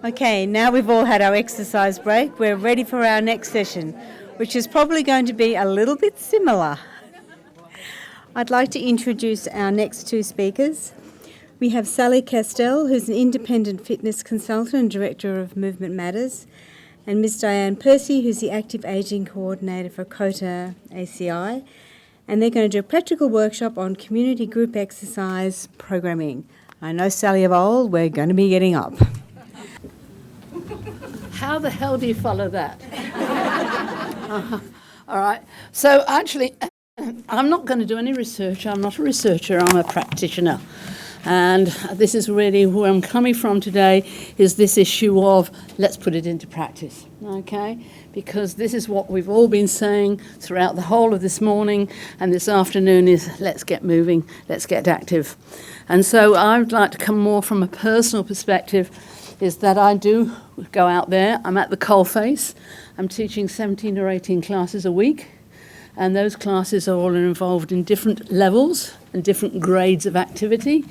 Okay, now we've all had our exercise break, we're ready for our next session, which is probably going to be a little bit similar. I'd like to introduce our next two speakers. We have Sally Castell, who's an independent fitness consultant and director of Movement Matters, and Ms. Diane Percy, who's the active ageing coordinator for COTA ACI, and they're going to do a practical workshop on community group exercise programming. I know Sally of old, we're going to be getting up. How the hell do you follow that? All right. So actually, I'm not going to do any research. I'm not a researcher. I'm a practitioner. And this is really where I'm coming from today, is this issue of let's put it into practice, okay? Because this is what we've all been saying throughout the whole of this morning and this afternoon is let's get moving, let's get active. And so I would like to come more from a personal perspective, is that I do go out there. I'm at the coalface. I'm teaching 17 or 18 classes a week. And those classes are all involved in different levels and different grades of activity.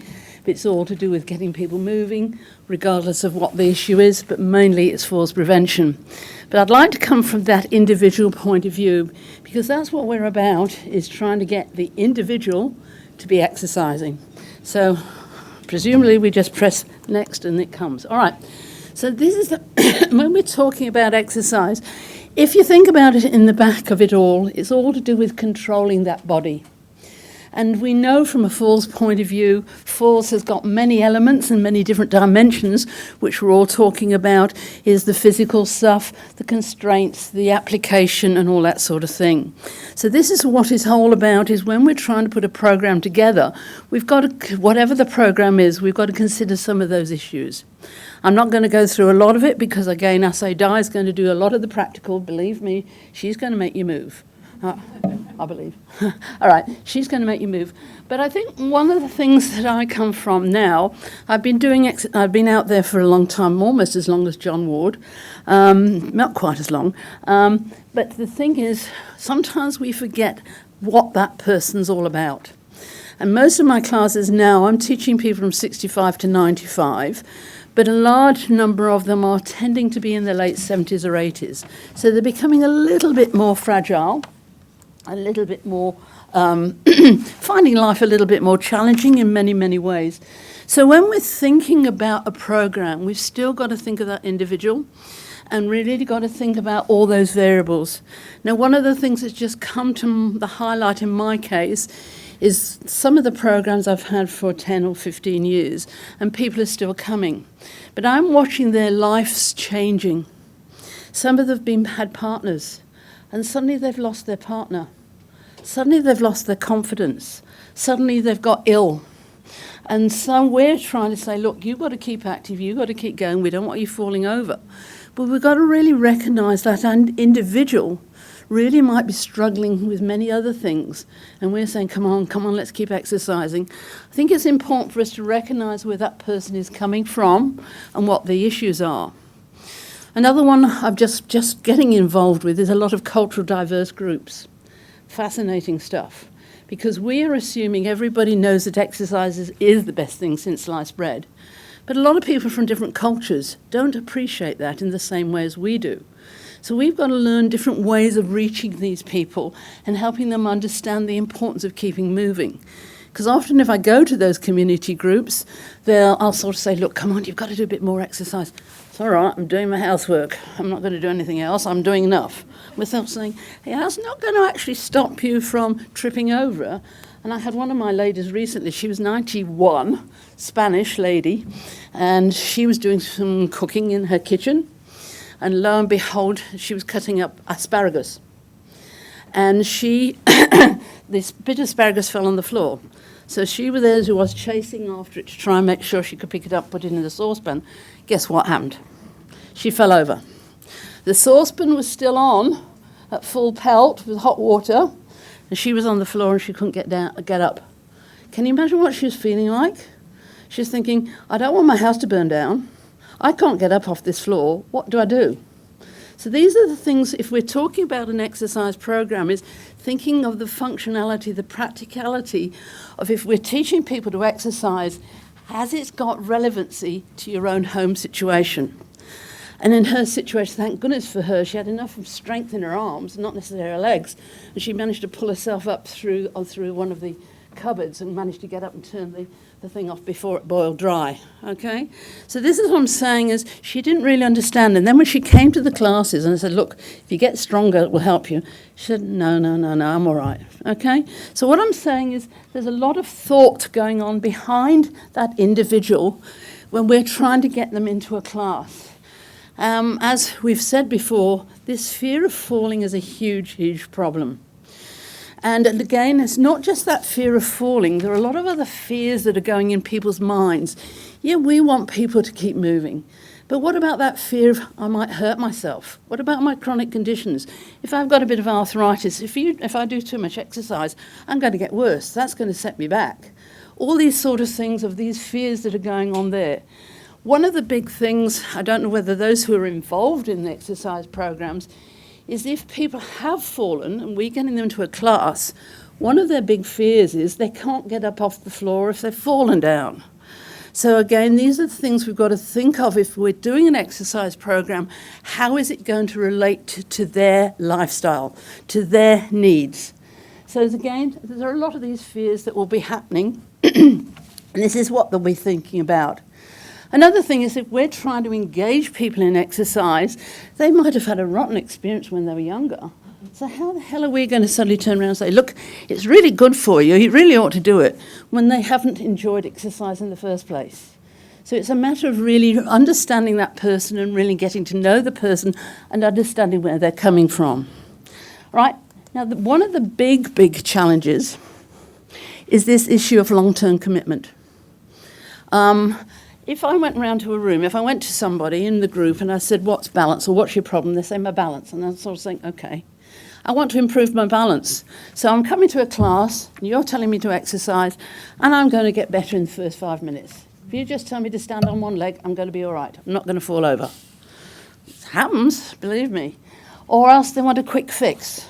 But it's all to do with getting people moving, regardless of what the issue is, but mainly it's falls prevention. But I'd like to come from that individual point of view, because that's what we're about, is trying to get the individual to be exercising. So presumably we just press next and it comes. All right. So this is when we're talking about exercise, if you think about it in the back of it all, it's all to do with controlling that body. And we know from a falls point of view, falls has got many elements and many different dimensions, which we're all talking about, is the physical stuff, the constraints, the application, and all that sort of thing. So this is what it's all about, is when we're trying to put a program together, we've got to, whatever the program is, we've got to consider some of those issues. I'm not going to go through a lot of it because, again, I say Di is going to do a lot of the practical. Believe me, she's going to make you move. I believe. All right, she's going to make you move. But I think one of the things that I come from now, I've been out there for a long time, almost as long as John Ward, not quite as long. But the thing is, sometimes we forget what that person's all about. And most of my classes now, I'm teaching people from 65 to 95, but a large number of them are tending to be in their late 70s or 80s. So they're becoming a little bit more fragile, a little bit more, finding life a little bit more challenging in many, many ways. So when we're thinking about a program, we've still got to think of that individual and really got to think about all those variables. Now, one of the things that's just come to the highlight in my case is some of the programs I've had for 10 or 15 years, and people are still coming. But I'm watching their lives changing. Some of them have had partners, and suddenly they've lost their partner. Suddenly they've lost their confidence. Suddenly they've got ill. And so we're trying to say, look, you've got to keep active, you've got to keep going, we don't want you falling over. But we've got to really recognise that an individual really might be struggling with many other things. And we're saying, come on, let's keep exercising. I think it's important for us to recognise where that person is coming from and what the issues are. Another one I'm just getting involved with is a lot of cultural diverse groups. Fascinating stuff. Because we are assuming everybody knows that exercise is the best thing since sliced bread. But a lot of people from different cultures don't appreciate that in the same way as we do. So we've got to learn different ways of reaching these people and helping them understand the importance of keeping moving. Because often if I go to those community groups, I'll sort of say, look, come on, you've got to do a bit more exercise. It's all right, I'm doing my housework. I'm not going to do anything else. I'm doing enough. Without saying, hey, that's not going to actually stop you from tripping over. And I had one of my ladies recently, she was 91, Spanish lady, and she was doing some cooking in her kitchen. And lo and behold, she was cutting up asparagus. And this bit of asparagus fell on the floor. So she was there, who was chasing after it to try and make sure she could pick it up, put it in the saucepan. Guess what happened? She fell over. The saucepan was still on at full pelt with hot water, and she was on the floor and she couldn't get up. Can you imagine what she was feeling like? She was thinking, I don't want my house to burn down. I can't get up off this floor. What do I do? So these are the things, if we're talking about an exercise program, is thinking of the functionality, the practicality of if we're teaching people to exercise, has it got relevancy to your own home situation? And in her situation, thank goodness for her, she had enough strength in her arms, not necessarily her legs, and she managed to pull herself up through one of the cupboards and managed to get up and turn the thing off before it boiled dry, okay? So this is what I'm saying is she didn't really understand. And then when she came to the classes and I said, look, if you get stronger, it will help you. She said, no, I'm all right, okay? So what I'm saying is there's a lot of thought going on behind that individual when we're trying to get them into a class. As we've said before, this fear of falling is a huge, huge problem. And again, it's not just that fear of falling. There are a lot of other fears that are going in people's minds. Yeah, we want people to keep moving. But what about that fear of I might hurt myself? What about my chronic conditions? If I've got a bit of arthritis, if I do too much exercise, I'm going to get worse. That's going to set me back. All these sort of things, of these fears that are going on there. One of the big things, I don't know whether those who are involved in the exercise programs, is if people have fallen and we're getting them into a class, one of their big fears is they can't get up off the floor if they've fallen down. So again, these are the things we've got to think of if we're doing an exercise program. How is it going to relate to their lifestyle, to their needs? So again, there are a lot of these fears that will be happening, and this is what they'll be thinking about. Another thing is if we're trying to engage people in exercise, they might have had a rotten experience when they were younger. So how the hell are we going to suddenly turn around and say, look, it's really good for you, you really ought to do it, when they haven't enjoyed exercise in the first place? So it's a matter of really understanding that person and really getting to know the person and understanding where they're coming from. Right? Now, one of the big, big challenges is this issue of long-term commitment. If I went round to a room, if I went to somebody in the group and I said, what's balance or what's your problem? They say, my balance. And I'm sort of saying, okay, I want to improve my balance. So I'm coming to a class, and you're telling me to exercise, and I'm going to get better in the first 5 minutes. If you just tell me to stand on one leg, I'm going to be all right. I'm not going to fall over. It happens, believe me. Or else they want a quick fix.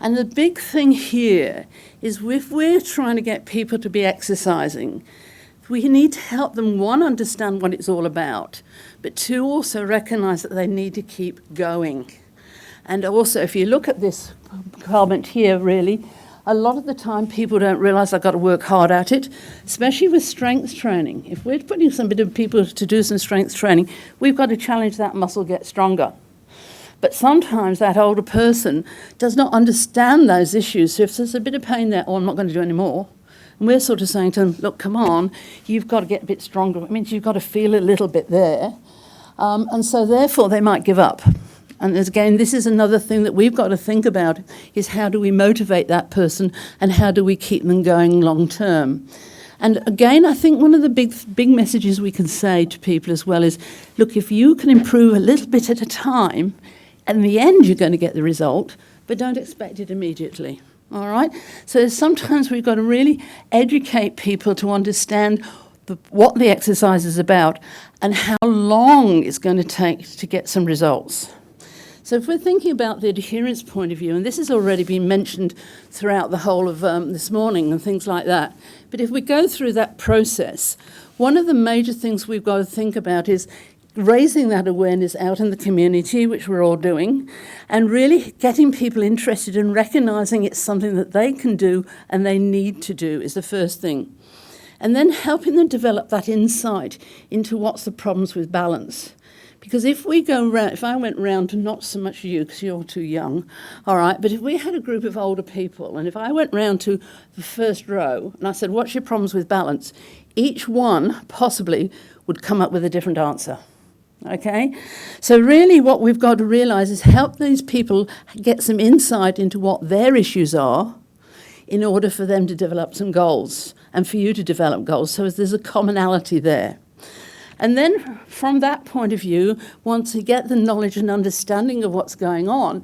And the big thing here is if we're trying to get people to be exercising, we need to help them, one, understand what it's all about, but two, also recognise that they need to keep going. And also, if you look at this comment here, really, a lot of the time people don't realise I've got to work hard at it, especially with strength training. If we're putting some bit of people to do some strength training, we've got to challenge that muscle, get stronger. But sometimes that older person does not understand those issues. So if there's a bit of pain there, oh, I'm not going to do any more. And we're sort of saying to them, look, come on, you've got to get a bit stronger. It means you've got to feel a little bit there. And so therefore they might give up. And again, this is another thing that we've got to think about, is how do we motivate that person and how do we keep them going long term? And again, I think one of the big messages we can say to people as well is, look, if you can improve a little bit at a time, in the end you're going to get the result, but don't expect it immediately. All right? So sometimes we've got to really educate people to understand what the exercise is about and how long it's going to take to get some results. So if we're thinking about the adherence point of view, and this has already been mentioned throughout the whole of this morning and things like that, but if we go through that process, one of the major things we've got to think about is raising that awareness out in the community, which we're all doing, and really getting people interested in recognising it's something that they can do and they need to do is the first thing. And then helping them develop that insight into what's the problems with balance. Because if we go round, if I went round to not so much you, because you're too young, all right, but if we had a group of older people, and if I went round to the first row and I said, what's your problems with balance? Each one possibly would come up with a different answer. Okay? So really what we've got to realise is help these people get some insight into what their issues are in order for them to develop some goals and for you to develop goals. So there's a commonality there. And then from that point of view, once you get the knowledge and understanding of what's going on,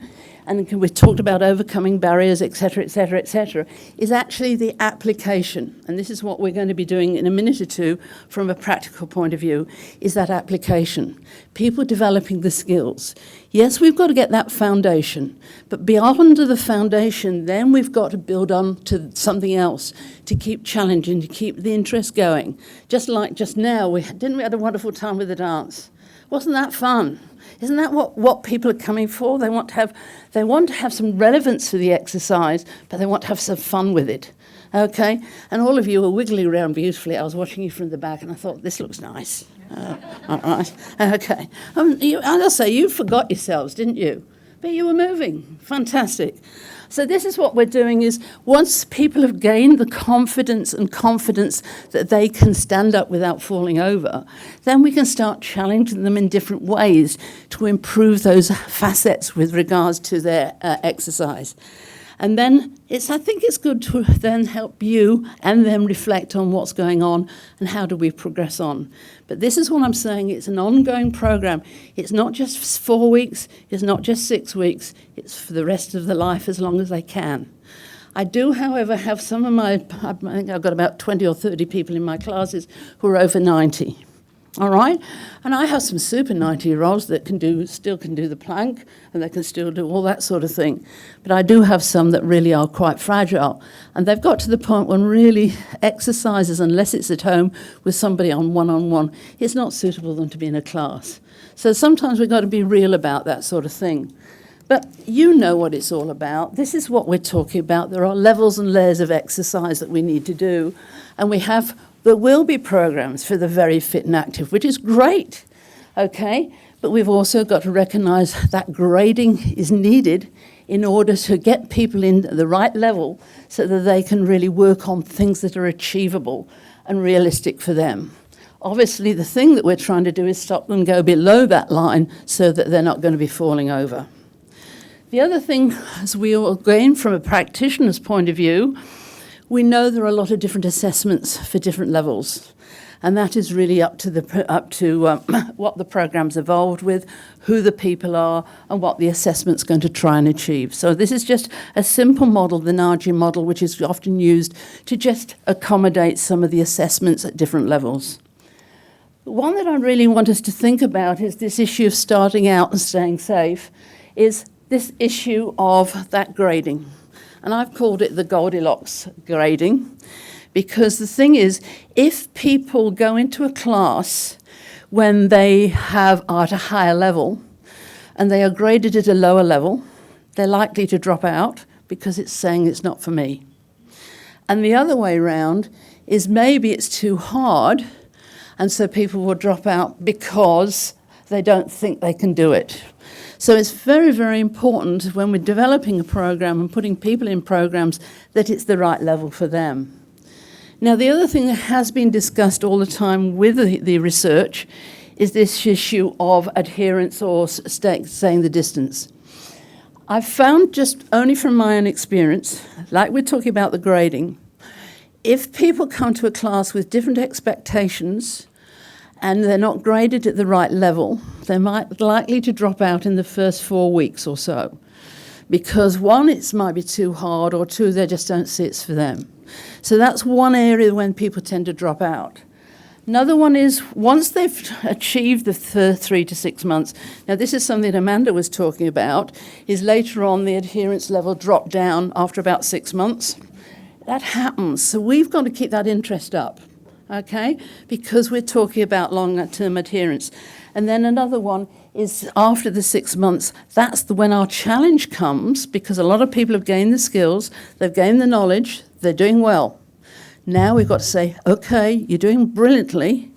and we've talked about overcoming barriers, et cetera, is actually the application. And this is what we're going to be doing in a minute or two from a practical point of view, is that application. People developing the skills. Yes, we've got to get that foundation, but beyond the foundation, then we've got to build on to something else to keep challenging, to keep the interest going. Just like just now, we had a wonderful time with the dance. Wasn't that fun? Isn't that what people are coming for? They want to have some relevance to the exercise, but they want to have some fun with it. Okay? And all of you were wiggling around beautifully. I was watching you from the back and I thought, this looks nice. All right. Okay. I'll say, you forgot yourselves, didn't you? But you were moving. Fantastic. So this is what we're doing is once people have gained the confidence that they can stand up without falling over, then we can start challenging them in different ways to improve those facets with regards to their exercise. And then I think it's good to then help you and them reflect on what's going on and how do we progress on. But this is what I'm saying, it's an ongoing program. It's not just 4 weeks, it's not just 6 weeks, it's for the rest of their life as long as they can. I do, however, have some of I think I've got about 20 or 30 people in my classes who are over 90. All right? And I have some super 90-year-olds that still can do the plank and they can still do all that sort of thing. But I do have some that really are quite fragile. And they've got to the point when really exercises, unless it's at home with somebody on one-on-one, it's not suitable for them to be in a class. So sometimes we've got to be real about that sort of thing. But you know what it's all about. This is what we're talking about. There are levels and layers of exercise that we need to do. And there will be programs for the very fit and active, which is great, okay? But we've also got to recognise that grading is needed in order to get people in at the right level so that they can really work on things that are achievable and realistic for them. Obviously, the thing that we're trying to do is stop them go below that line so that they're not going to be falling over. The other thing, as we all gain from a practitioner's point of view, we know there are a lot of different assessments for different levels, and that is really up to what the program's evolved with, who the people are, and what the assessment's going to try and achieve. So this is just a simple model, the NAGI model, which is often used to just accommodate some of the assessments at different levels. The one that I really want us to think about is this issue of starting out and staying safe, is this issue of that grading. And I've called it the Goldilocks grading, because the thing is, if people go into a class when they are at a higher level and they are graded at a lower level, they're likely to drop out because it's saying it's not for me. And the other way round is maybe it's too hard, and so people will drop out because they don't think they can do it. So it's very, very important when we're developing a program and putting people in programs that it's the right level for them. Now, the other thing that has been discussed all the time with the research is this issue of adherence or staying the distance. I've found, just only from my own experience, like we're talking about the grading, if people come to a class with different expectations and they're not graded at the right level, they're likely to drop out in the first 4 weeks or so. Because one, it might be too hard, or two, they just don't see it's for them. So that's one area when people tend to drop out. Another one is once they've achieved the 3 to 6 months, now this is something Amanda was talking about, is later on the adherence level dropped down after about 6 months. That happens, so we've got to keep that interest up, okay? Because we're talking about longer-term adherence. And then another one is after the 6 months, that's when our challenge comes, because a lot of people have gained the skills, they've gained the knowledge, they're doing well. Now we've got to say, okay, you're doing brilliantly,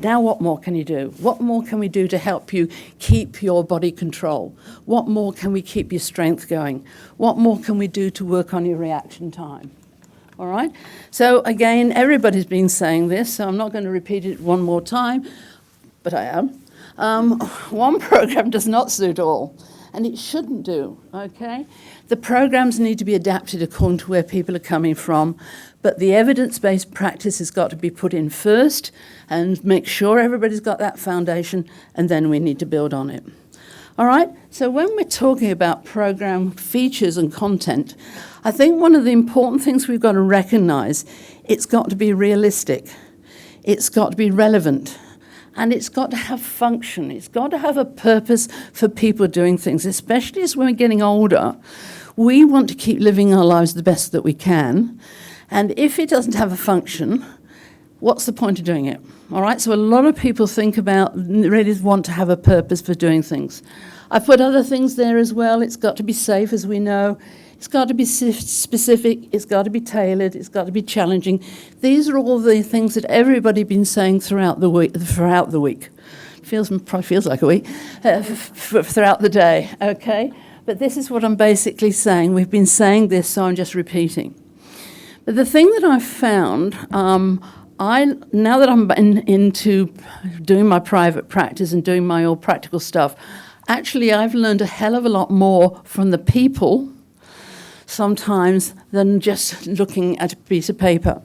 now what more can you do? What more can we do to help you keep your body control? What more can we keep your strength going? What more can we do to work on your reaction time? All right? So again, everybody's been saying this, so I'm not going to repeat it one more time, but I am. One program does not suit all, and it shouldn't do, okay? The programs need to be adapted according to where people are coming from, but the evidence-based practice has got to be put in first and make sure everybody's got that foundation, and then we need to build on it. All right, so when we're talking about program features and content, I think one of the important things we've got to recognise, it's got to be realistic, it's got to be relevant, and it's got to have function. It's got to have a purpose for people doing things, especially as we're getting older. We want to keep living our lives the best that we can, and if it doesn't have a function, what's the point of doing it? All right, so a lot of people think about, really want to have a purpose for doing things. I've put other things there as well. It's got to be safe, as we know. It's got to be specific. It's got to be tailored. It's got to be challenging. These are all the things that everybody's been saying throughout the week. Probably feels like a week, throughout the day, okay? But this is what I'm basically saying. We've been saying this, so I'm just repeating. But the thing that I've found, now that I'm into doing my private practice and doing my all practical stuff, actually I've learned a hell of a lot more from the people sometimes than just looking at a piece of paper.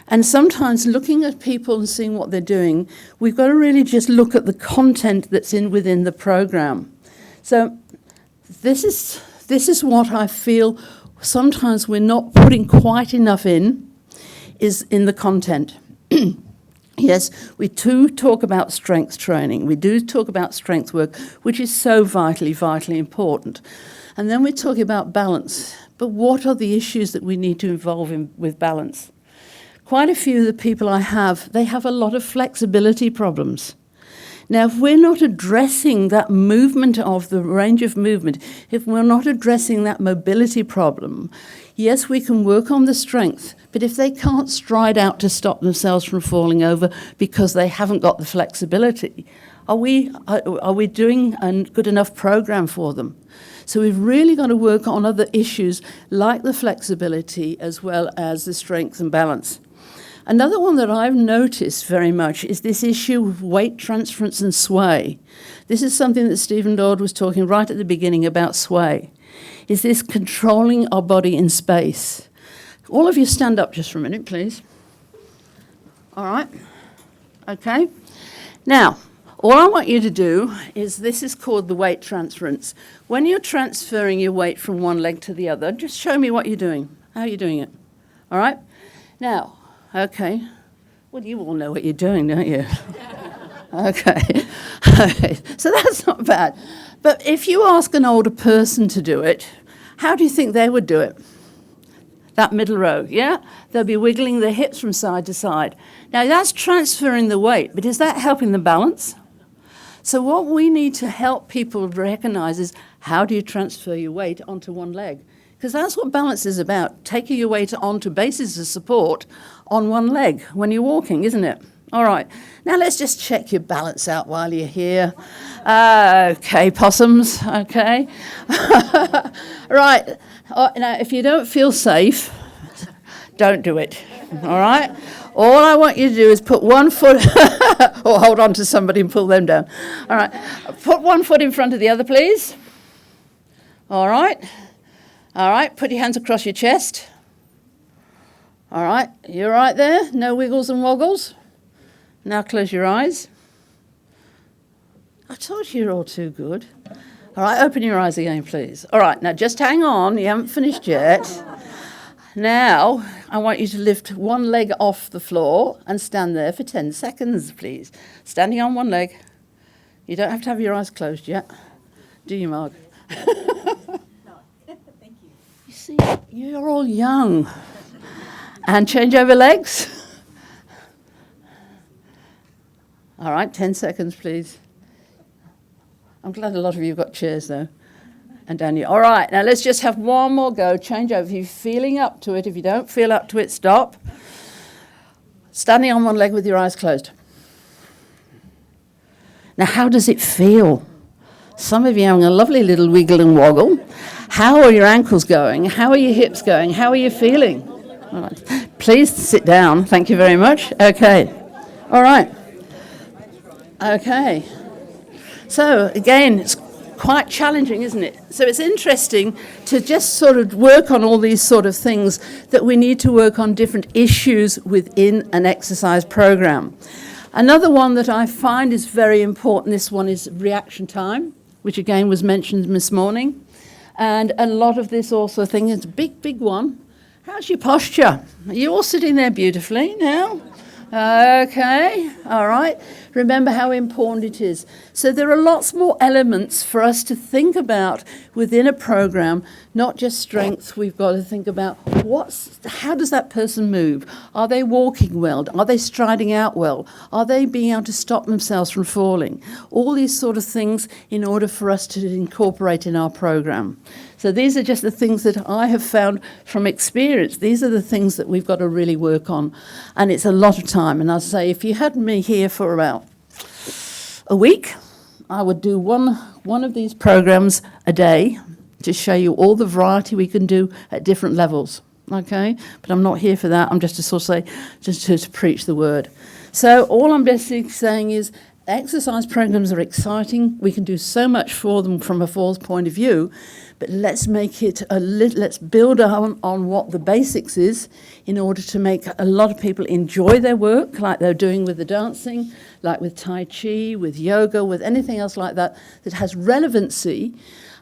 And sometimes looking at people and seeing what they're doing, we've got to really just look at the content that's within the program. So this is what I feel sometimes we're not putting quite enough in, is in the content. Yes, we do talk about strength training. We do talk about strength work, which is so vitally, vitally important. And then we're talking about balance. But what are the issues that we need to involve in with balance? Quite a few of the people I have, they have a lot of flexibility problems. Now, if we're not addressing that movement of the range of movement, if we're not addressing that mobility problem, yes, we can work on the strength, but if they can't stride out to stop themselves from falling over because they haven't got the flexibility, are we doing a good enough program for them? So we've really got to work on other issues like the flexibility as well as the strength and balance. Another one that I've noticed very much is this issue of weight transference and sway. This is something that Stephen Dodd was talking right at the beginning about sway. Is this controlling our body in space? All of you stand up just for a minute, please. All right. Okay. Now, all I want you to do is, this is called the weight transference. When you're transferring your weight from one leg to the other, just show me what you're doing. How are you doing it? All right? Now, okay. Well, you all know what you're doing, don't you? Okay. So that's not bad. But if you ask an older person to do it, how do you think they would do it? That middle row, yeah? They'll be wiggling their hips from side to side. Now, that's transferring the weight, but is that helping the balance? So what we need to help people recognize is, how do you transfer your weight onto one leg? Because that's what balance is about, taking your weight onto bases of support on one leg when you're walking, isn't it? All right. Now let's just check your balance out while you're here. Okay, possums, okay. Right. Now, if you don't feel safe, don't do it, all right? All I want you to do is put one foot, or hold on to somebody and pull them down. All right. Put one foot in front of the other, please. All right. All right, put your hands across your chest. All right, you're right there? No wiggles and woggles? Now close your eyes. I told you you're all too good. All right, open your eyes again, please. All right, now just hang on. You haven't finished yet. Now, I want you to lift one leg off the floor and stand there for 10 seconds, please. Standing on one leg. You don't have to have your eyes closed yet. Do you, Mark? You see, you're all young. And change over legs. All right, 10 seconds, please. I'm glad a lot of you have got chairs, though. And down you. All right, now let's just have one more go. Change over. If you're feeling up to it, if you don't feel up to it, stop. Standing on one leg with your eyes closed. Now, how does it feel? Some of you are having a lovely little wiggle and woggle. How are your ankles going? How are your hips going? How are you feeling? All right. Please sit down. Thank you very much. Okay. All right. Okay. So, again, it's quite challenging, isn't it? So it's interesting to just sort of work on all these sort of things, that we need to work on different issues within an exercise program. Another one that I find is very important, this one is reaction time, which again was mentioned this morning. And a lot of this also thing is a big, big one. How's your posture? Are you all sitting there beautifully now? Okay, all right. Remember how important it is. So there are lots more elements for us to think about within a program, not just strengths. We've got to think about how does that person move? Are they walking well? Are they striding out well? Are they being able to stop themselves from falling? All these sort of things in order for us to incorporate in our program. So these are just the things that I have found from experience. These are the things that we've got to really work on. And it's a lot of time. And I'll say, if you had me here for about a week, I would do one of these programs a day to show you all the variety we can do at different levels. Okay? But I'm not here for that. I'm just to sort of say, just to preach the word. So all I'm basically saying is, exercise programs are exciting. We can do so much for them from a falls point of view, but let's make it let's build on what the basics is in order to make a lot of people enjoy their work, like they're doing with the dancing, like with Tai Chi, with yoga, with anything else like that that has relevancy,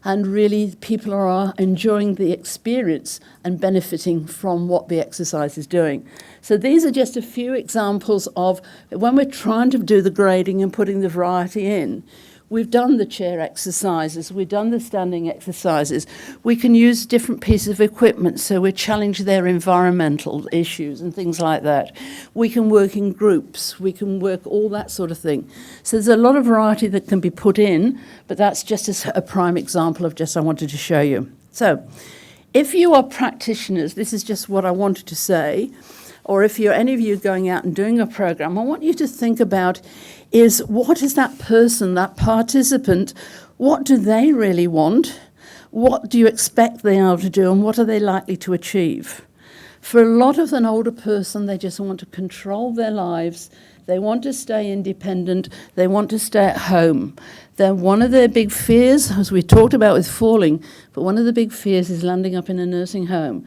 and really people are enjoying the experience and benefiting from what the exercise is doing. So these are just a few examples of when we're trying to do the grading and putting the variety in. We've done the chair exercises, we've done the standing exercises. We can use different pieces of equipment, so we challenge their environmental issues and things like that. We can work in groups, we can work all that sort of thing. So there's a lot of variety that can be put in, but that's just a prime example of just I wanted to show you. So if you are practitioners, this is just what I wanted to say, or if you're any of you going out and doing a program, I want you to think about is what is that person, that participant, what do they really want? What do you expect they are to do and what are they likely to achieve? For a lot of an older person, they just want to control their lives. They want to stay independent. They want to stay at home. One of their big fears, as we talked about with falling, but one of the big fears is landing up in a nursing home.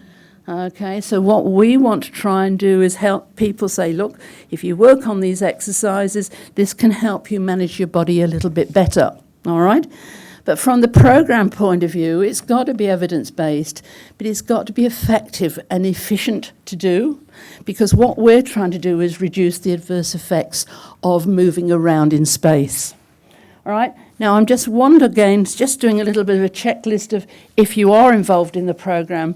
Okay, so what we want to try and do is help people say, look, if you work on these exercises, this can help you manage your body a little bit better, all right? But from the program point of view, it's got to be evidence-based, but it's got to be effective and efficient to do, because what we're trying to do is reduce the adverse effects of moving around in space. All right, now I'm just just doing a little bit of a checklist of if you are involved in the program.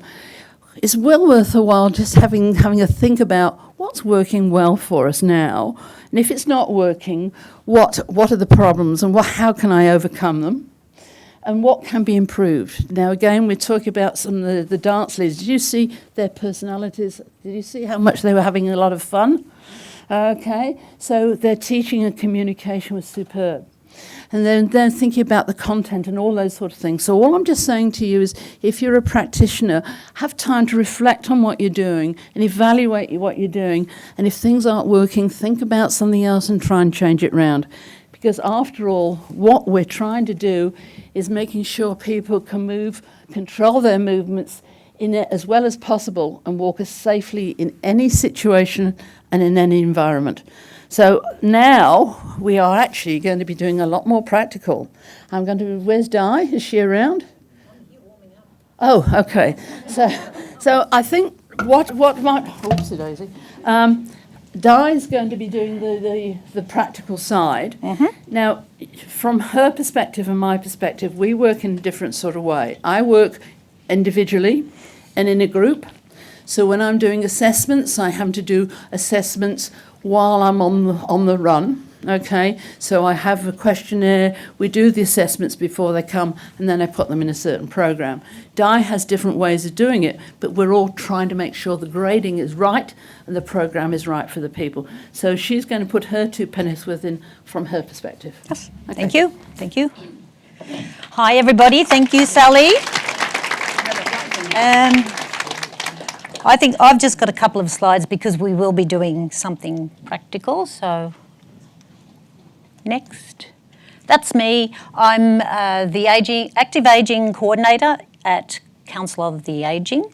It's well worth a while just having a think about what's working well for us now, and if it's not working, what are the problems and how can I overcome them, and what can be improved. Now again, we're talking about some of the dance leaders. Did you see their personalities? Did you see how much they were having a lot of fun? Okay, so their teaching and communication was superb. And then thinking about the content and all those sort of things. So all I'm just saying to you is, if you're a practitioner, have time to reflect on what you're doing and evaluate what you're doing. And if things aren't working, think about something else and try and change it round. Because after all, what we're trying to do is making sure people can move, control their movements in it as well as possible and walk as safely in any situation and in any environment. So now we are actually going to be doing a lot more practical. Where's Di? Is she around? Oh, okay. So I think what might, oopsie daisy. Di is going to be doing the practical side. Mm-hmm. Now, from her perspective and my perspective, we work in a different sort of way. I work individually and in a group. So when I'm doing assessments, I have to do assessments while I'm on the run, okay? So I have a questionnaire, we do the assessments before they come, and then I put them in a certain program. Di has different ways of doing it, but we're all trying to make sure the grading is right and the program is right for the people. So she's going to put her 2 pennies worth in from her perspective. Yes, okay. Thank you. Hi everybody, thank you Sally. I think I've just got a couple of slides because we will be doing something practical, so next. That's me. I'm the Active Ageing Coordinator at Council of the Ageing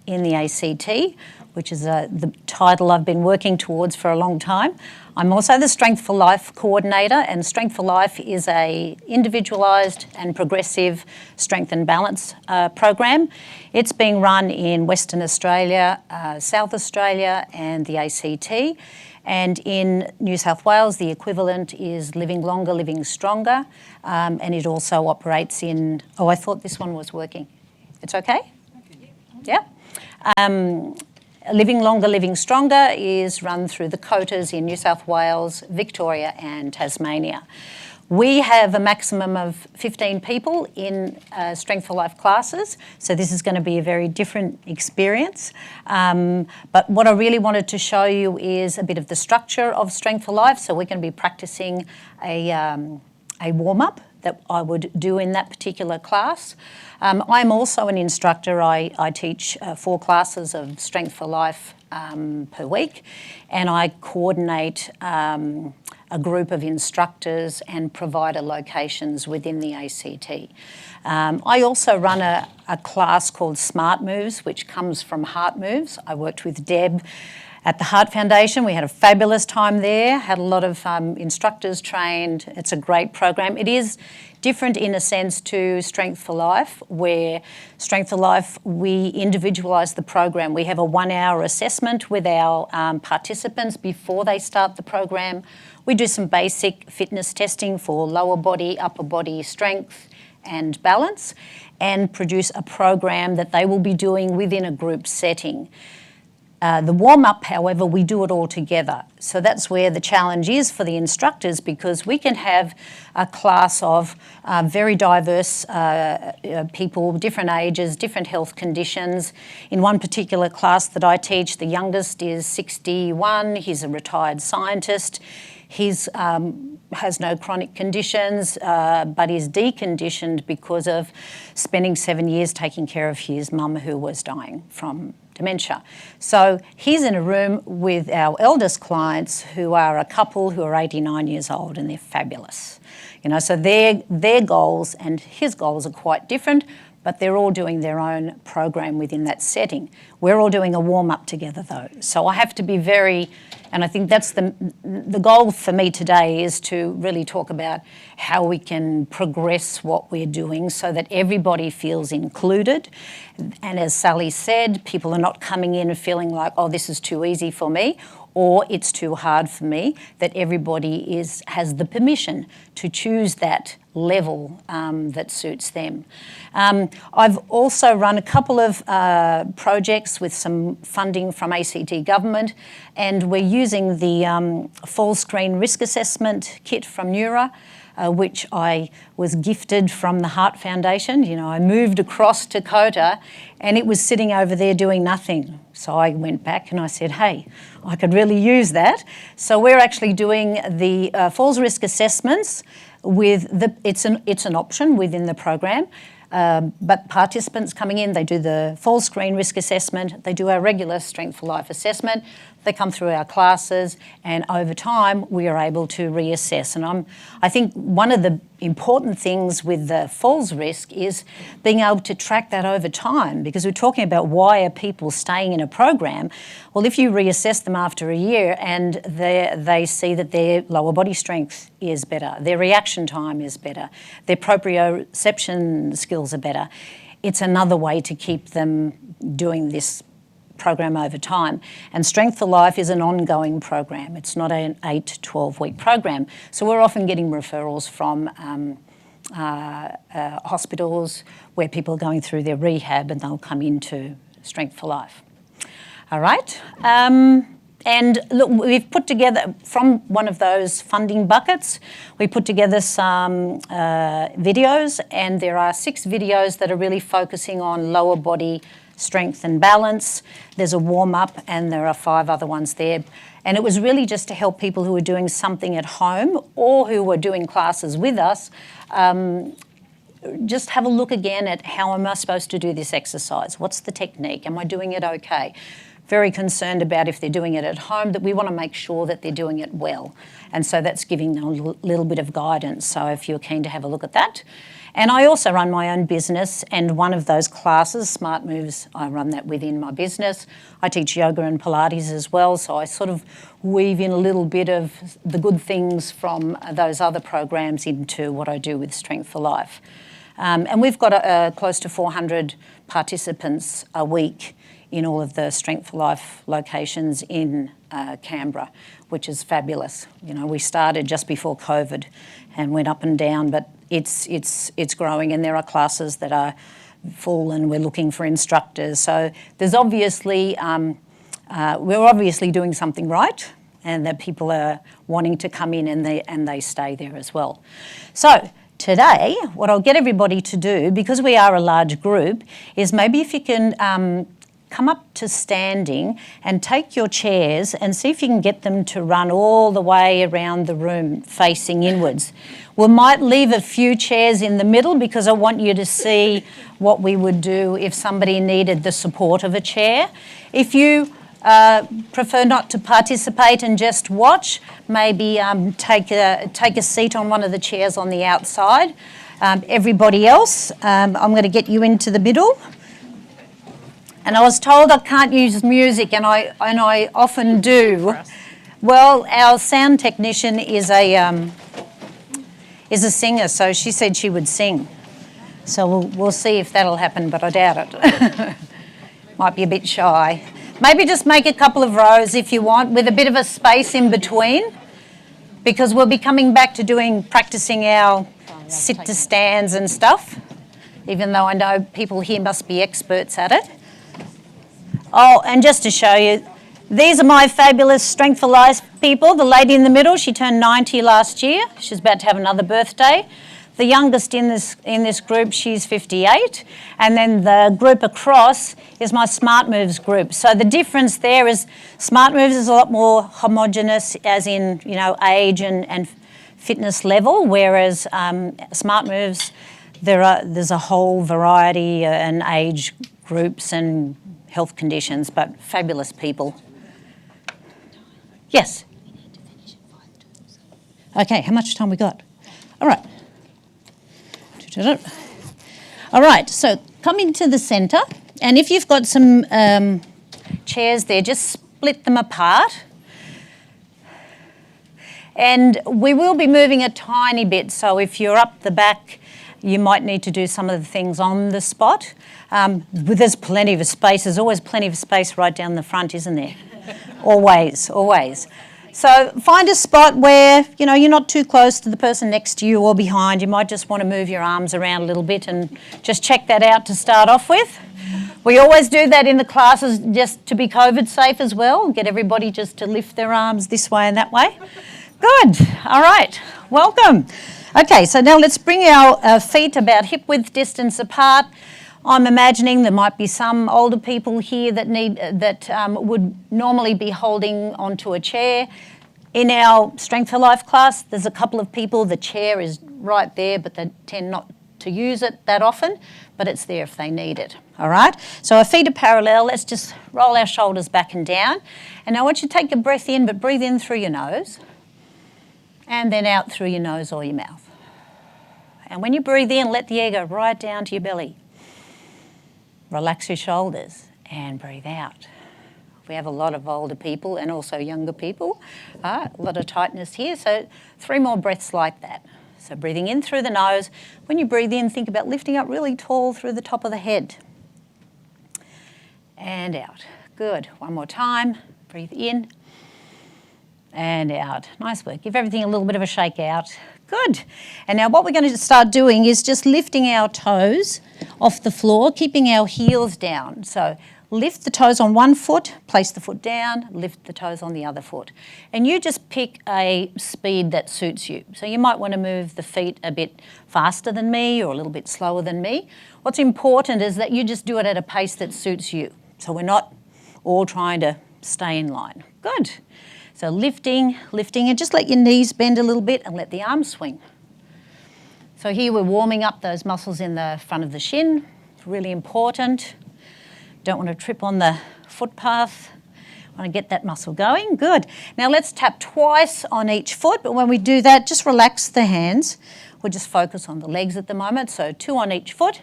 in the ACT, which is the title I've been working towards for a long time. I'm also the Strength for Life Coordinator, and Strength for Life is a individualised and progressive strength and balance program. It's being run in Western Australia, South Australia and the ACT, And in New South Wales, the equivalent is Living Longer, Living Stronger. And it also operates in, oh, I thought this one was working. It's okay? Yeah. Living Longer, Living Stronger is run through the quotas in New South Wales, Victoria and Tasmania. We have a maximum of 15 people in Strength for Life classes, so this is going to be a very different experience. But what I really wanted to show you is a bit of the structure of Strength for Life, so we're going to be practicing a warm-up that I would do in that particular class. I'm also an instructor. I teach 4 classes of Strength for Life per week, and I coordinate a group of instructors and provider locations within the ACT. I also run a class called Smart Moves, which comes from Heart Moves. I worked with Deb at the Heart Foundation. We had a fabulous time there, had a lot of instructors trained. It's a great program. It is different in a sense to Strength for Life, where Strength for Life, we individualise the program. We have a 1-hour assessment with our participants before they start the program. We do some basic fitness testing for lower body, upper body strength and balance, and produce a program that they will be doing within a group setting. The warm-up, however, we do it all together. So that's where the challenge is for the instructors, because we can have a class of very diverse people, different ages, different health conditions. In one particular class that I teach, the youngest is 61. He's a retired scientist. He's has no chronic conditions, but is deconditioned because of spending 7 years taking care of his mum who was dying from dementia. So he's in a room with our eldest clients, who are a couple who are 89 years old, and they're fabulous. You know, so their goals and his goals are quite different, but they're all doing their own program within that setting. We're all doing a warm-up together though. So I have to be very, and I think that's the goal for me today, is to really talk about how we can progress what we're doing so that everybody feels included. And as Sally said, people are not coming in and feeling like, oh, this is too easy for me, or it's too hard for me, that everybody has the permission to choose that level that suits them. I've also run a couple of projects with some funding from ACT government, and we're using the full screen risk assessment kit from Neura, which I was gifted from the Heart Foundation. You know, I moved across to Kota and it was sitting over there doing nothing. So I went back and I said, hey, I could really use that. So we're actually doing the falls risk assessments with it's an option within the program. But participants coming in, they do the full screen risk assessment, they do our regular Strength for Life assessment, they come through our classes, and over time we are able to reassess. And I think one of the important things with the falls risk is being able to track that over time, because we're talking about why are people staying in a program. Well, if you reassess them after a year and they see that their lower body strength is better, their reaction time is better, their proprioception skills are better, it's another way to keep them doing this program over time. And Strength for Life is an ongoing program. It's not an 8 to 12 week program. So we're often getting referrals from hospitals where people are going through their rehab, and they'll come into Strength for Life. All right. And look, we've put together, from one of those funding buckets, we put together some videos, and there are 6 videos that are really focusing on lower body strength and balance. There's a warm-up, and there are 5 other ones there. And it was really just to help people who are doing something at home or who are doing classes with us, just have a look again at how am I supposed to do this exercise? What's the technique? Am I doing it okay? Very concerned about if they're doing it at home, that we want to make sure that they're doing it well. And so that's giving them a little bit of guidance. So if you're keen to have a look at that. And I also run my own business, and one of those classes, Smart Moves, I run that within my business. I teach yoga and Pilates as well, so I sort of weave in a little bit of the good things from those other programs into what I do with Strength for Life. And we've got close to 400 participants a week in all of the Strength for Life locations in Canberra, which is fabulous. You know, we started just before COVID and went up and down, but it's growing, and there are classes that are full and we're looking for instructors. So there's obviously, we're obviously doing something right, and that people are wanting to come in and they stay there as well. So today, what I'll get everybody to do, because we are a large group, is maybe if you can come up to standing and take your chairs and see if you can get them to run all the way around the room facing inwards. We might leave a few chairs in the middle because I want you to see what we would do if somebody needed the support of a chair. If you prefer not to participate and just watch, maybe take a seat on one of the chairs on the outside. Everybody else, I'm going to get you into the middle. And I was told I can't use music, and I often do. Well, our sound technician is a singer, so she said she would sing. So we'll see if that'll happen, but I doubt it. Might be a bit shy. Maybe just make a couple of rows if you want, with a bit of a space in between, because we'll be coming back to practicing our sit to stands and stuff, even though I know people here must be experts at it. Oh, and just to show you, these are my fabulous Strength for Life people. The lady in the middle, she turned 90 last year. She's about to have another birthday. The youngest in this group, she's 58. And then the group across is my Smart Moves group. So the difference there is Smart Moves is a lot more homogenous, as in, you know, age and fitness level, whereas Smart Moves, there's a whole variety and age groups and health conditions, but fabulous people. Yes? Okay, how much time we got? All right. All right, so come into the centre, and if you've got some chairs there, just split them apart. And we will be moving a tiny bit, so if you're up the back, you might need to do some of the things on the spot. There's plenty of space. There's always plenty of space right down the front, isn't there? Always, always. So find a spot where, you know, you're not too close to the person next to you or behind. You might just want to move your arms around a little bit and just check that out to start off with. We always do that in the classes just to be COVID safe as well. Get everybody just to lift their arms this way and that way. Good. All right. Welcome. Okay, so now let's bring our feet about hip width distance apart. I'm imagining there might be some older people here that would normally be holding onto a chair. In our Strength for Life class, there's a couple of people, the chair is right there, but they tend not to use it that often, but it's there if they need it, all right? So our feet are parallel. Let's just roll our shoulders back and down. And now I want you to take a breath in, but breathe in through your nose and then out through your nose or your mouth. And when you breathe in, let the air go right down to your belly. Relax your shoulders and breathe out. We have a lot of older people and also younger people. A lot of tightness here, so 3 more breaths like that. So breathing in through the nose. When you breathe in, think about lifting up really tall through the top of the head. And out. Good. One more time. Breathe in and out. Nice work. Give everything a little bit of a shake out. Good. And now what we're going to start doing is just lifting our toes off the floor, keeping our heels down. So lift the toes on one foot, place the foot down, lift the toes on the other foot. And you just pick a speed that suits you. So you might want to move the feet a bit faster than me or a little bit slower than me. What's important is that you just do it at a pace that suits you. So we're not all trying to stay in line. Good. So lifting, and just let your knees bend a little bit and let the arms swing. So here we're warming up those muscles in the front of the shin. It's really important. Don't want to trip on the footpath. Want to get that muscle going. Good. Now let's tap twice on each foot, but when we do that, just relax the hands. We'll just focus on the legs at the moment, so 2 on each foot.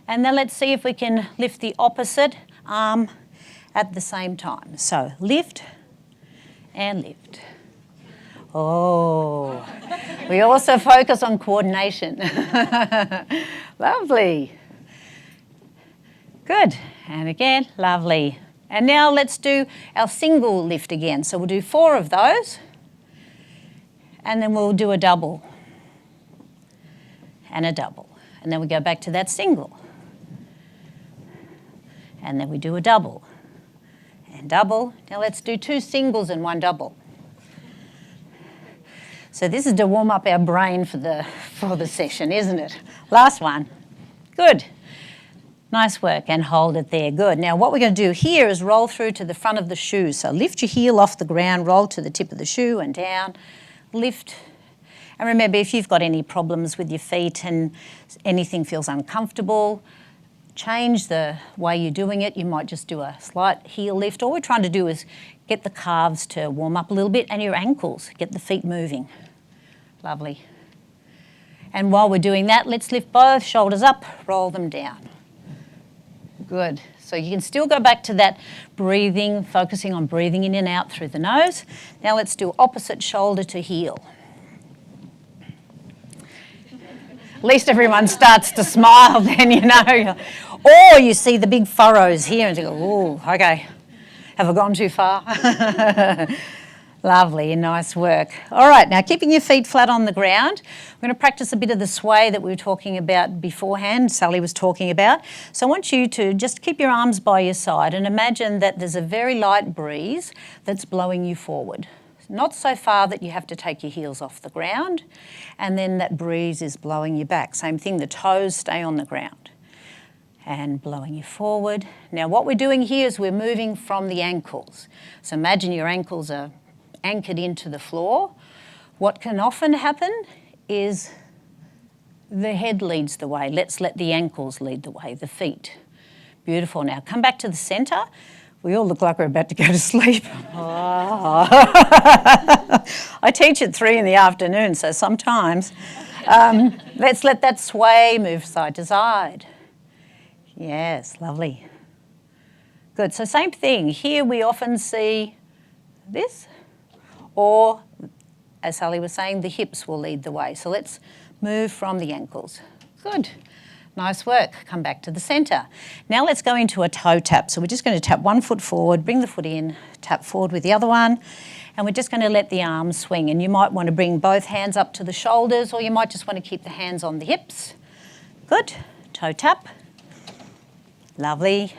And then let's see if we can lift the opposite arm at the same time. So lift and lift. Oh, we also focus on coordination. Lovely. Good. And again, lovely. And now let's do our single lift again. So we'll do 4 of those, and then we'll do a double and a double. And then we go back to that single. And then we do a double and double. Now let's do 2 singles and 1 double. So this is to warm up our brain for the session, isn't it? Last one. Good. Nice work, and hold it there. Good. Now what we're going to do here is roll through to the front of the shoe. So lift your heel off the ground, roll to the tip of the shoe and down, lift. And remember, if you've got any problems with your feet and anything feels uncomfortable, change the way you're doing it. You might just do a slight heel lift. All we're trying to do is get the calves to warm up a little bit and your ankles, get the feet moving. Lovely. And while we're doing that, let's lift both shoulders up, roll them down. Good. So you can still go back to that breathing, focusing on breathing in and out through the nose. Now let's do opposite shoulder to heel. At least everyone starts to smile then, you know. Or you see the big furrows here and you go, oh, okay, have I gone too far? Lovely, nice work. All right, now keeping your feet flat on the ground, we're going to practice a bit of the sway that we were talking about beforehand, Sally was talking about. So I want you to just keep your arms by your side and imagine that there's a very light breeze that's blowing you forward. Not so far that you have to take your heels off the ground, and then that breeze is blowing you back. Same thing, the toes stay on the ground and blowing you forward. Now what we're doing here is we're moving from the ankles. So imagine your ankles are anchored into the floor. What can often happen is the head leads the way. Let's let the ankles lead the way, the feet. Beautiful. Now come back to the centre. We all look like we're about to go to sleep. Oh. I teach at 3 in the afternoon, so sometimes. Let's let that sway, move side to side. Yes, lovely. Good, so same thing. Here we often see this, or as Sally was saying, the hips will lead the way. So let's move from the ankles. Good. Nice work. Come back to the centre. Now let's go into a toe tap. So we're just going to tap 1 foot forward, bring the foot in, tap forward with the other one, and we're just going to let the arms swing. And you might want to bring both hands up to the shoulders, or you might just want to keep the hands on the hips. Good. Toe tap. Lovely.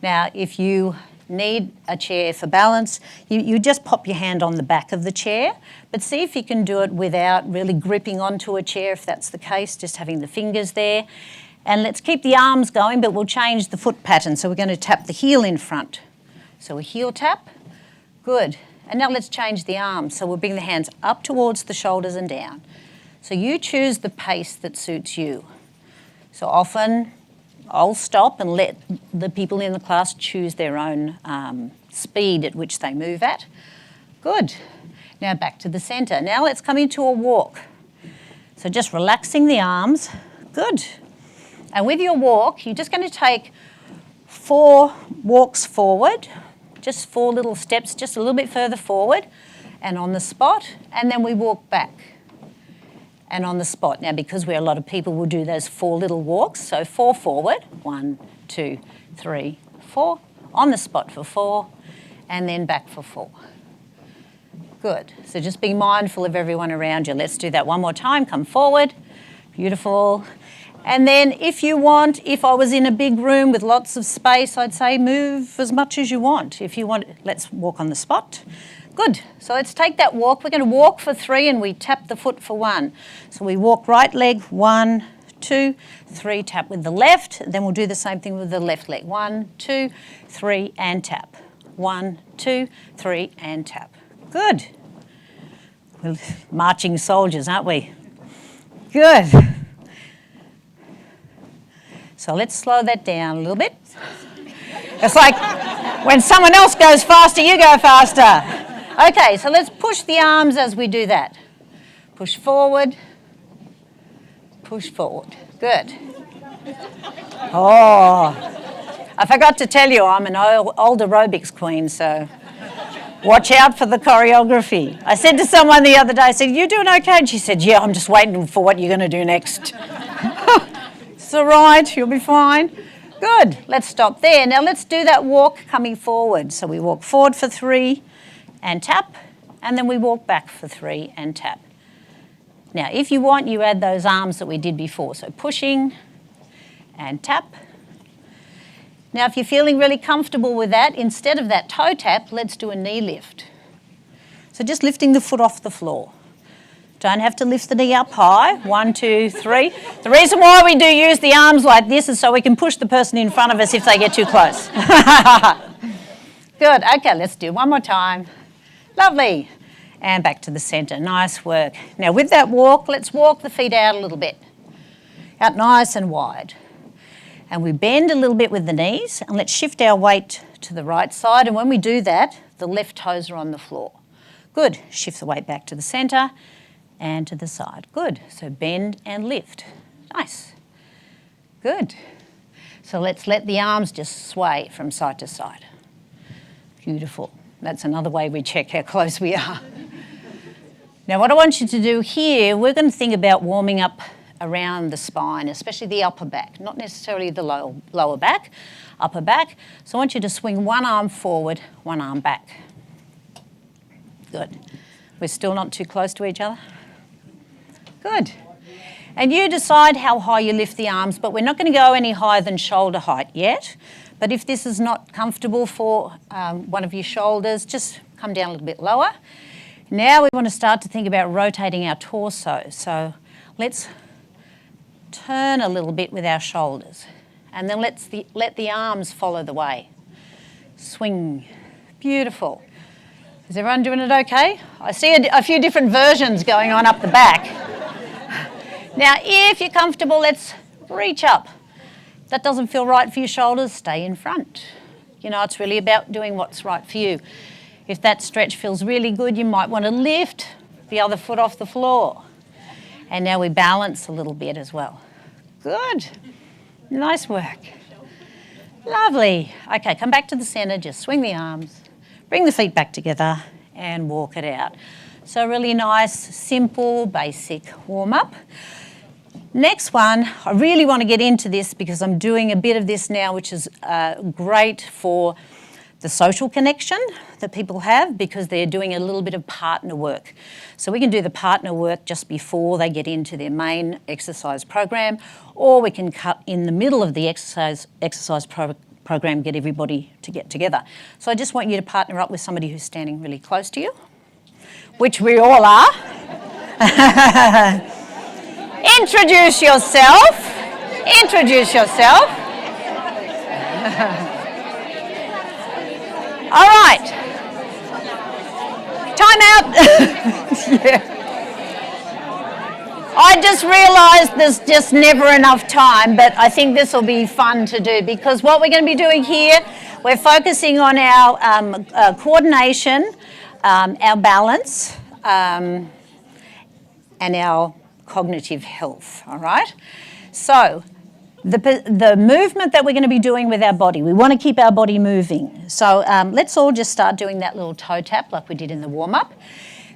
Now if you need a chair for balance, you just pop your hand on the back of the chair, but see if you can do it without really gripping onto a chair, if that's the case, just having the fingers there. And let's keep the arms going, but we'll change the foot pattern. So we're going to tap the heel in front. So a heel tap, good. And now let's change the arms. So we'll bring the hands up towards the shoulders and down. So you choose the pace that suits you. So often I'll stop and let the people in the class choose their own speed at which they move at. Good. Now back to the centre. Now let's come into a walk. So just relaxing the arms. Good. And with your walk, you're just going to take 4 walks forward, just 4 little steps, just a little bit further forward and on the spot, and then we walk back. And on the spot. Now, because we're a lot of people, we'll do those 4 little walks. So 4 forward, 1, 2, 3, 4. On the spot for 4, and then back for 4. Good. So just be mindful of everyone around you. Let's do that one more time. Come forward. Beautiful. And then if you want, if I was in a big room with lots of space, I'd say move as much as you want. If you want, let's walk on the spot. Good. So let's take that walk. We're going to walk for 3 and we tap the foot for 1. So we walk right leg, 1, 2, 3, tap with the left. Then we'll do the same thing with the left leg. 1, 2, 3, and tap. 1, 2, 3, and tap. Good. We're marching soldiers, aren't we? Good. So let's slow that down a little bit. It's like when someone else goes faster, you go faster. Okay, so let's push the arms as we do that. Push forward, push forward. Good. Oh, I forgot to tell you I'm an old aerobics queen, so watch out for the choreography. I said to someone the other day, I said, you doing okay? And she said, yeah, I'm just waiting for what you're going to do next. It's all right, you'll be fine. Good. Let's stop there. Now let's do that walk coming forward. So we walk forward for 3 and tap, and then we walk back for 3 and tap. Now, if you want, you add those arms that we did before. So pushing and tap. Now, if you're feeling really comfortable with that, instead of that toe tap, let's do a knee lift. So just lifting the foot off the floor. Don't have to lift the knee up high. 1, 2, 3. The reason why we do use the arms like this is so we can push the person in front of us if they get too close. Good. Okay, let's do one more time. Lovely. And back to the centre. Nice work. Now with that walk, let's walk the feet out a little bit. Out nice and wide. And we bend a little bit with the knees, and let's shift our weight to the right side. And when we do that, the left toes are on the floor. Good. Shift the weight back to the centre and to the side. Good. So bend and lift. Nice. Good. So let's let the arms just sway from side to side. Beautiful. That's another way we check how close we are. Now what I want you to do here, we're going to think about warming up around the spine, especially the upper back, not necessarily the lower back, upper back. So I want you to swing one arm forward, one arm back. Good. We're still not too close to each other? Good. And you decide how high you lift the arms, but we're not going to go any higher than shoulder height yet. But if this is not comfortable for one of your shoulders, just come down a little bit lower. Now we want to start to think about rotating our torso. So let's turn a little bit with our shoulders. And then let the arms follow the way. Swing. Beautiful. Is everyone doing it okay? I see a few different versions going on up the back. Now, if you're comfortable, let's reach up. If that doesn't feel right for your shoulders, stay in front. You know, it's really about doing what's right for you. If that stretch feels really good, you might want to lift the other foot off the floor. And now we balance a little bit as well. Good. Nice work. Lovely. Okay, come back to the centre, just swing the arms, bring the feet back together and walk it out. So really nice, simple, basic warm-up. Next one, I really want to get into this because I'm doing a bit of this now, which is great for the social connection that people have because they're doing a little bit of partner work. So we can do the partner work just before they get into their main exercise program, or we can cut in the middle of the exercise program, get everybody to get together. So I just want you to partner up with somebody who's standing really close to you, which we all are. Introduce yourself. Introduce yourself. All right. Time out. Yeah. I just realised there's just never enough time, but I think this will be fun to do because what we're going to be doing here, we're focusing on our coordination, our balance, and our cognitive health, all right? So the movement that we're going to be doing with our body, we want to keep our body moving. So let's all just start doing that little toe tap like we did in the warm-up.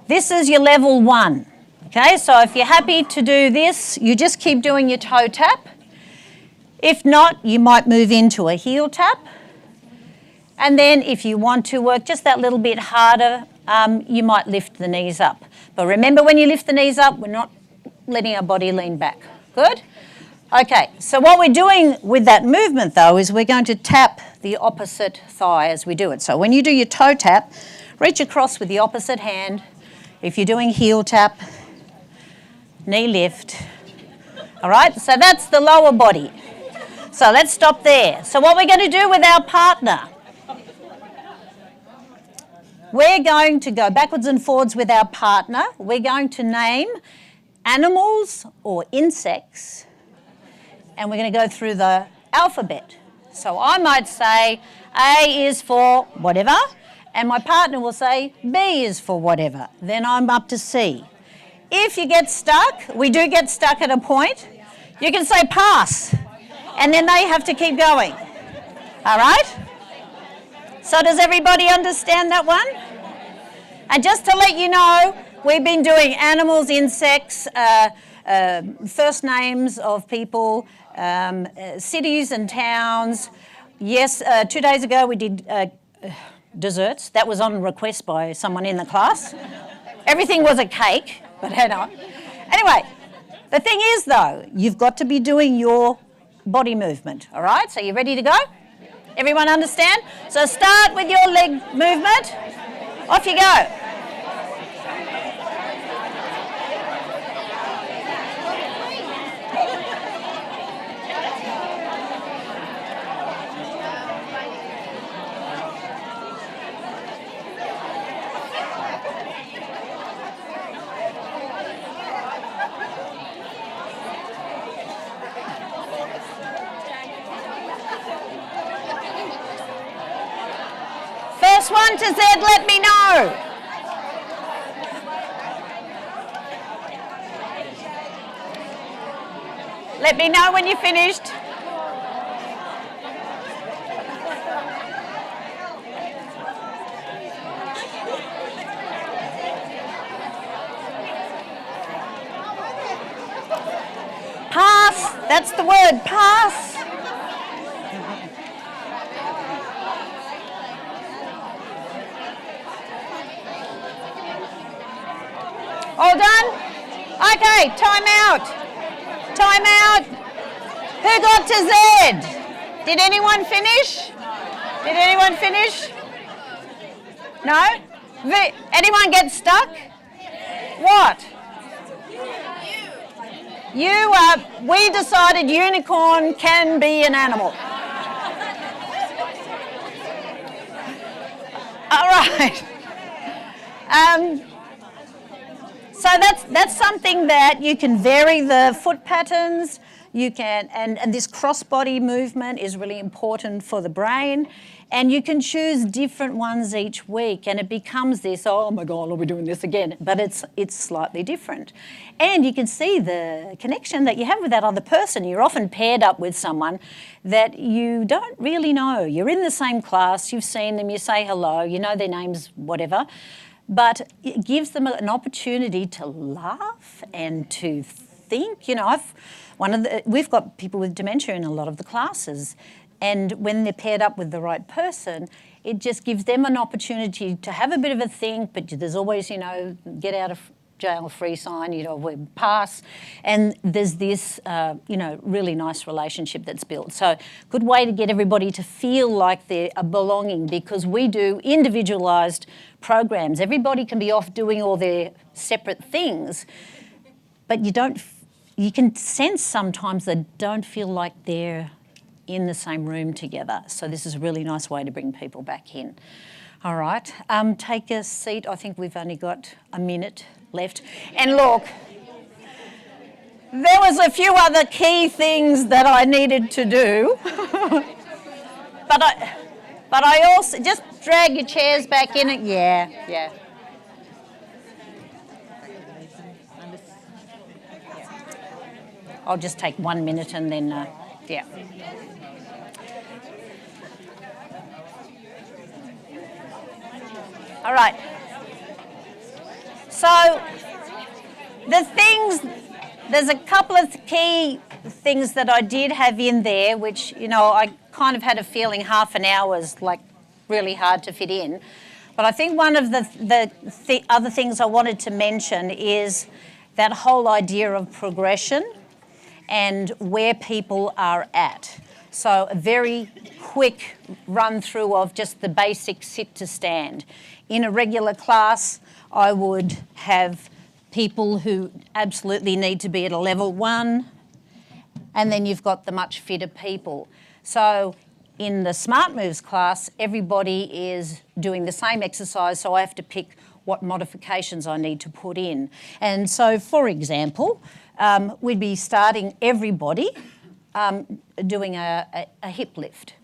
This is your level 1, okay? So if you're happy to do this, you just keep doing your toe tap. If not, you might move into a heel tap. And then if you want to work just that little bit harder, you might lift the knees up. But remember, when you lift the knees up, we're not letting our body lean back. Good? Okay, so what we're doing with that movement, though, is we're going to tap the opposite thigh as we do it. So when you do your toe tap, reach across with the opposite hand. If you're doing heel tap, knee lift. All right, so that's the lower body. So let's stop there. So what we're going to do with our partner, we're going to go backwards and forwards with our partner. We're going to name animals or insects, and we're going to go through the alphabet. So I might say A is for whatever, and my partner will say B is for whatever. Then I'm up to C. If you get stuck, we do get stuck at a point, you can say pass, and then they have to keep going. All right? So does everybody understand that one? And just to let you know, we've been doing animals, insects, first names of people, cities and towns. Yes, 2 days ago we did desserts. That was on request by someone in the class. Everything was a cake, but anyway, the thing is though, you've got to be doing your body movement, all right? So you ready to go? Everyone understand? So start with your leg movement. Off you go. First one to Z, let me know. Let me know when you're finished. Pass, that's the word, pass. All done? Okay, time out. Time out. Who got to Z? Did anyone finish? Did anyone finish? No? Anyone get stuck? What? We decided unicorn can be an animal. All right. So that's something that you can vary the foot patterns. You can, and this cross-body movement is really important for the brain. And you can choose different ones each week, and it becomes this, oh my God, are we doing this again? But it's slightly different. And you can see the connection that you have with that other person. You're often paired up with someone that you don't really know. You're in the same class, you've seen them, you say hello, you know their names, whatever. But it gives them an opportunity to laugh and to think. You know, we've got people with dementia in a lot of the classes, and when they're paired up with the right person, it just gives them an opportunity to have a bit of a think. But there's always, you know, get out of jail free sign, you know, we pass, and there's this, you know, really nice relationship that's built. So good way to get everybody to feel like they're a belonging, because we do individualised programs. Everybody can be off doing all their separate things, but you can sense sometimes they don't feel like they're in the same room together. So this is a really nice way to bring people back in. All right, take a seat. I think we've only got a minute left. And look, there was a few other key things that I needed to do. but I also, just drag your chairs back in it. Yeah. I'll just take 1 minute and then, yeah. All right. So there's a couple of key things that I did have in there, which, you know, I kind of had a feeling half an hour was like really hard to fit in. But I think one of the other things I wanted to mention is that whole idea of progression and where people are at. So a very quick run through of just the basic sit to stand. In a regular class, I would have people who absolutely need to be at a level 1, and then you've got the much fitter people. So in the Smart Moves class, everybody is doing the same exercise, so I have to pick what modifications I need to put in. And so, for example, we'd be starting everybody doing a hip lift.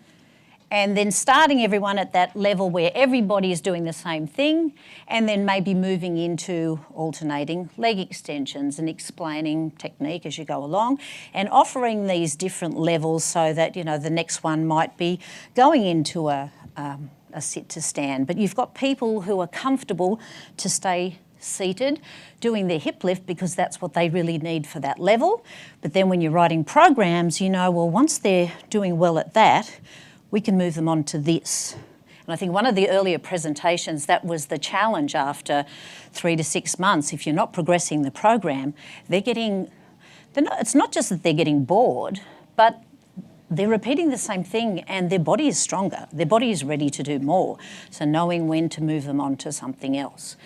And then starting everyone at that level where everybody is doing the same thing, and then maybe moving into alternating leg extensions and explaining technique as you go along, and offering these different levels so that, you know, the next one might be going into a sit to stand. But you've got people who are comfortable to stay seated, doing their hip lift because that's what they really need for that level. But then when you're writing programs, you know, well, once they're doing well at that, we can move them on to this. And I think one of the earlier presentations, that was the challenge after 3 to 6 months. If you're not progressing the program, it's not just that they're getting bored, but they're repeating the same thing and their body is stronger. Their body is ready to do more. So knowing when to move them on to something else.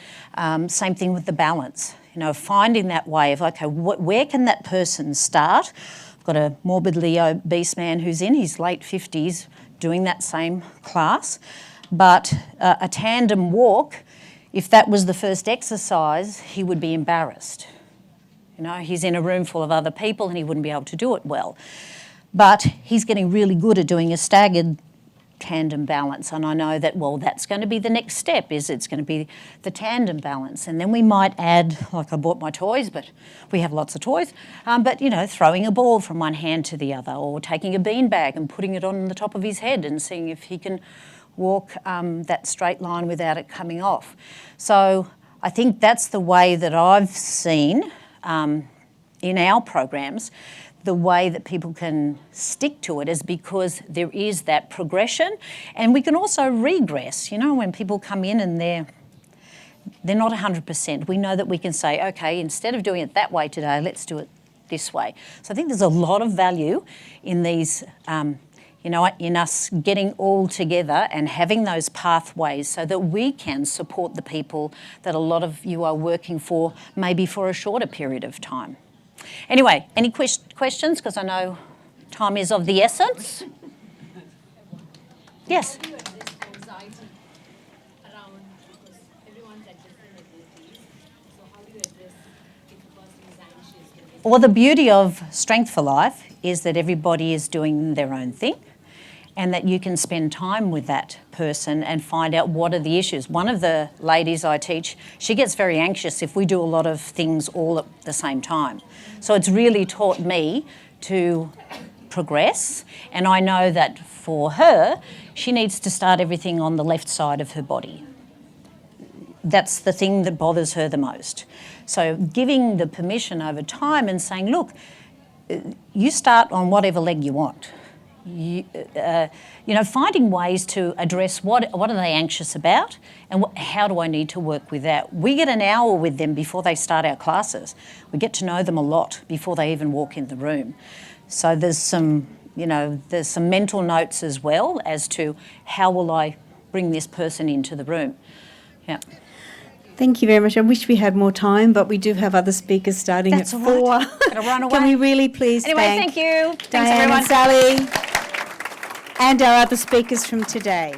Same thing with the balance. You know, finding that way of, okay, where can that person start? I've got a morbidly obese man who's in his late 50s doing that same class. But a tandem walk, if that was the first exercise, he would be embarrassed. You know, he's in a room full of other people and he wouldn't be able to do it well. But he's getting really good at doing a staggered tandem balance. And I know that, well, that's going to be the next step, is it's going to be the tandem balance. And then we might add, like I bought my toys, but we have lots of toys, but, you know, throwing a ball from one hand to the other, or taking a beanbag and putting it on the top of his head and seeing if he can walk that straight line without it coming off. So I think that's the way that I've seen in our programs, the way that people can stick to it is because there is that progression, and we can also regress. You know, when people come in and they're not 100%, we know that we can say, okay, instead of doing it that way today, let's do it this way. So I think there's a lot of value in these, you know, in us getting all together and having those pathways so that we can support the people that a lot of you are working for, maybe for a shorter period of time. Anyway, any questions? Because I know time is of the essence. Yes? How do you address anxiety around, because everyone's at different abilities, so how do you address if a person is anxious? Well, the beauty of Strength for Life is that everybody is doing their own thing, and that you can spend time with that person and find out what are the issues. One of the ladies I teach, she gets very anxious if we do a lot of things all at the same time. So it's really taught me to progress, and I know that for her, she needs to start everything on the left side of her body. That's the thing that bothers her the most. So giving the permission over time and saying, look, you start on whatever leg you want. You know, finding ways to address what are they anxious about and how do I need to work with that. We get an hour with them before they start our classes. We get to know them a lot before they even walk in the room. So there's some mental notes as well as to how will I bring this person into the room. Yeah. Thank you very much. I wish we had more time, but we do have other speakers starting That's at all 4. right. Gotta run away. Can we really please Anyway, thank thank you. Thanks, Diane everyone. and Sally and our other speakers from today.